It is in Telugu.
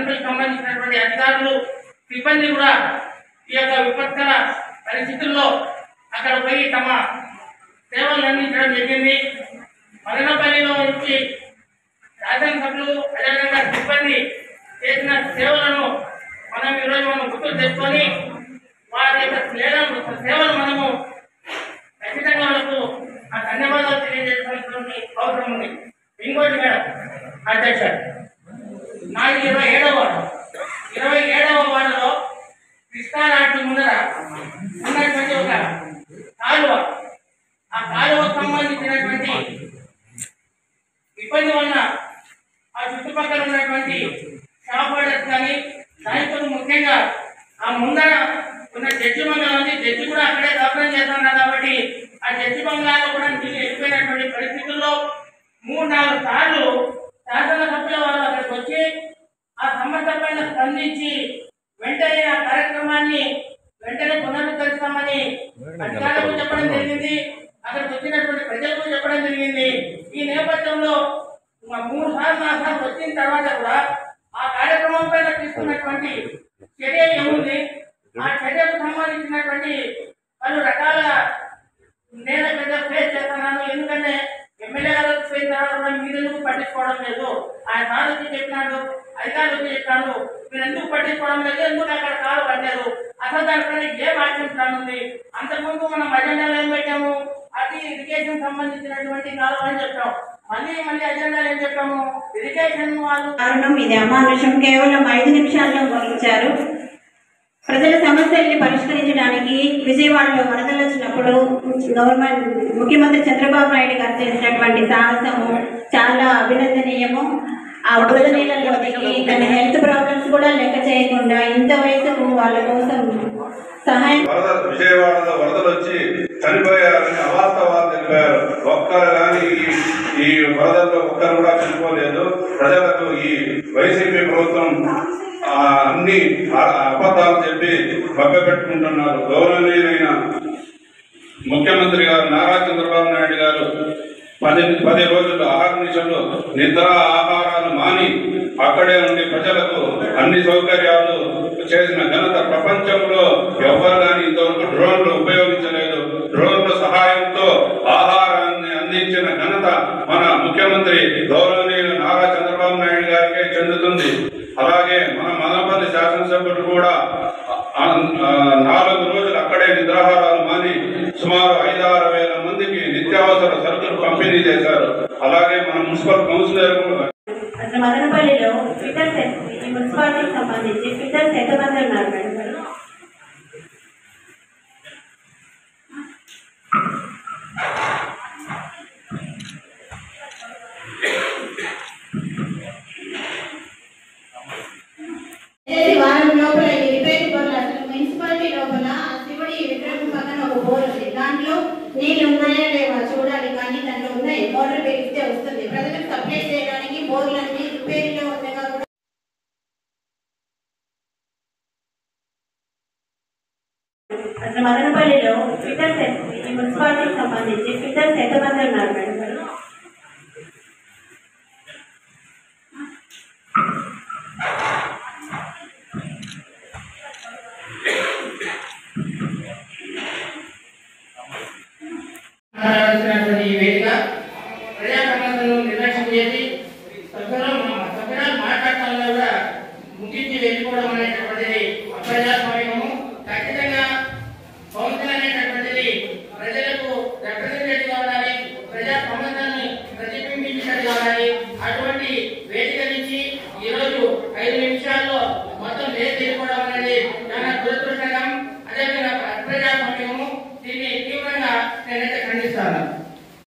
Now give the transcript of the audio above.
కరెంటుకు సంబంధించినటువంటి అధికారులు సిబ్బంది కూడా ఈ యొక్క విపత్కర పరిస్థితుల్లో అక్కడ పోయి తమ సేవలు అందించడం జరిగింది. మదనపల్లిలో నుంచి శాసనసభ్యులు అదేవిధంగా సిబ్బంది చేసిన సేవలను ఈరోజు గుర్తు తెచ్చుకొని వారి యొక్క సేవలు మనము ఖచ్చితంగా వాళ్ళకు ఆ ధన్యవాదాలు తెలియజేసినటువంటి అవసరం ఉంది. ఇంకోటి మేడం అధ్యక్ష, నాది 27వ వార్డులో కృష్ణారాటు ముందర ఉన్నటువంటి ఒక కాలువ, ఆ కాలువకు సంబంధించినటువంటి ఇబ్బంది వలన ఆ చుట్టుపక్కల ఉన్నటువంటి షాప్ హోల్డర్స్ కానీ రైతులు ముఖ్యంగా ఆ ముందర ఉన్న జడ్జి బంగ్లా ఉంది, జడ్జి కూడా అక్కడే దర్శనం చేస్తున్నారు కాబట్టి ఆ జడ్జి బంగ్లాలో కూడా నీళ్ళు వెళ్ళిపోయినటువంటి పరిస్థితుల్లో 3-4 సార్లు శాసనసభ్యుల వారు అక్కడికి వచ్చి ఆ సమస్య పైన స్పందించి వెంటనే ఆ కార్యక్రమాన్ని పునరుద్ధరిస్తామని అధికారులకు చెప్పడం జరిగింది. అక్కడికి వచ్చినటువంటి ప్రజలకు చెప్పడం జరిగింది. ఈ నేపథ్యంలో 3 సార్లు 4 సార్లు వచ్చిన తర్వాత కూడా ఆ కార్యక్రమం పైన తీసుకున్నటువంటి చర్య ఏముంది, ఆ చర్యకు సంబంధించినటువంటి పలు రకాల నేను పెద్ద ఫేస్ చేస్తున్నాను. ఎందుకంటే ఎమ్మెల్యే గారు పోయిన తర్వాత మీరు ఎందుకు పట్టించుకోవడం లేదు, ఆయన సార్కి చెప్పినాడు, అధికారులకు చెప్పినాడు, మీరు ఎందుకు పట్టించుకోవడం లేదు, ఎందుకు అక్కడ కాలు పడ్డారు, అసలు దానిపైన ఏం ఆశించడం ఉంది. అంతకుముందు మనం అజెండాలో ఏం పెట్టాము, అది ఇరిగేషన్ సంబంధించినటువంటి కాలు అని చెప్పాము. మళ్ళీ అజెండాలు ఏం చెప్పాము, ఇరిగేషన్ వాళ్ళు కారణం ఇది అమానుషం. కేవలం 5 నిమిషాల్లో ముగించారు. ప్రజల సమస్యల్ని పరిష్కరించడానికి విజయవాడలో వరదలు వచ్చినప్పుడు ముఖ్యమంత్రి చంద్రబాబు నాయుడు గారు చేసినటువంటి సాహసము చాలా అభినందనీయము. ఆ వరద నీళ్ళలో దిగి తన హెల్త్ ప్రాబ్లమ్స్ కూడా లెక్క చేయకుండా ఇంత వయసు వాళ్ళ కోసం సహాయం. విజయవాడలో వరదలు వచ్చి చనిపోయారని అవాస్తవాలు తెలిపారు. ఒక్కరు కానీ ఈ వరదల్లో ఒక్కరు కూడా చనిపోలేదు. ప్రజలకు ఈ వైసీపీ ప్రభుత్వం అన్ని అబద్ధాలు చెప్పి మభ్యపెట్టుకుంటున్నారు. గౌరవనీయులైన ముఖ్యమంత్రి గారు నారా చంద్రబాబు నాయుడు గారు 10 రోజులు ఆహార్నిశలు నిద్ర ఆహారాలు మాని అక్కడే ఉండి ప్రజలకు అన్ని సౌకర్యాలు చేసిన ఘనత ప్రపంచంలో ఎవరు కానీ ఇంతవరకు డ్రోన్లు ఉపయోగించలేదు. డ్రోన్ల సహాయంతో ఆహారాన్ని అందించిన ఘనత మన ముఖ్యమంత్రి గౌరవనీయులు నారా చంద్రబాబు నాయుడు గారికే చెందుతుంది. అలాగే మన మదనపల్లి శాసనసభ్యులు కూడా 4 రోజులు అక్కడే నిద్రాహారాలు మాని సుమారు 5-6 వేల మందికి నిత్యావసర సరుకులు పంపిణీ చేశారు. అలాగే మన మున్సిపల్ కౌన్సిలర్ మదనపల్లిలో ఫిట్టర్స్ ఈ మున్సిపాలిటీకి సంబంధించి ఫిట్టర్స్ ఎంతమంది ఉన్నారు మేడం? వారం లోపల ఈ రిపేర్ బోర్లు అసలు మున్సిపాలిటీ లోపల శివుడి విగ్రహం పక్కన ఒక బోర్ ఉంది. దాంట్లో నీళ్ళు ఉన్నాయా లేవా చూడాలి, కానీ దాంట్లో ఉన్నాయి. మోటార్ పెరిగితే వస్తుంది. ప్రజలకు సప్లై చేయడానికి బోర్లన్నీ రిపేర్లో ఉండగా కూడా అసలు మదనపల్లిలో ఫిట్టర్స్ ఈ మున్సిపాలిటీకి సంబంధించి ఫిట్టర్స్ ఎంతమంది ఉన్నారు మేడం? ఈ వేదిక ప్రజా సమస్య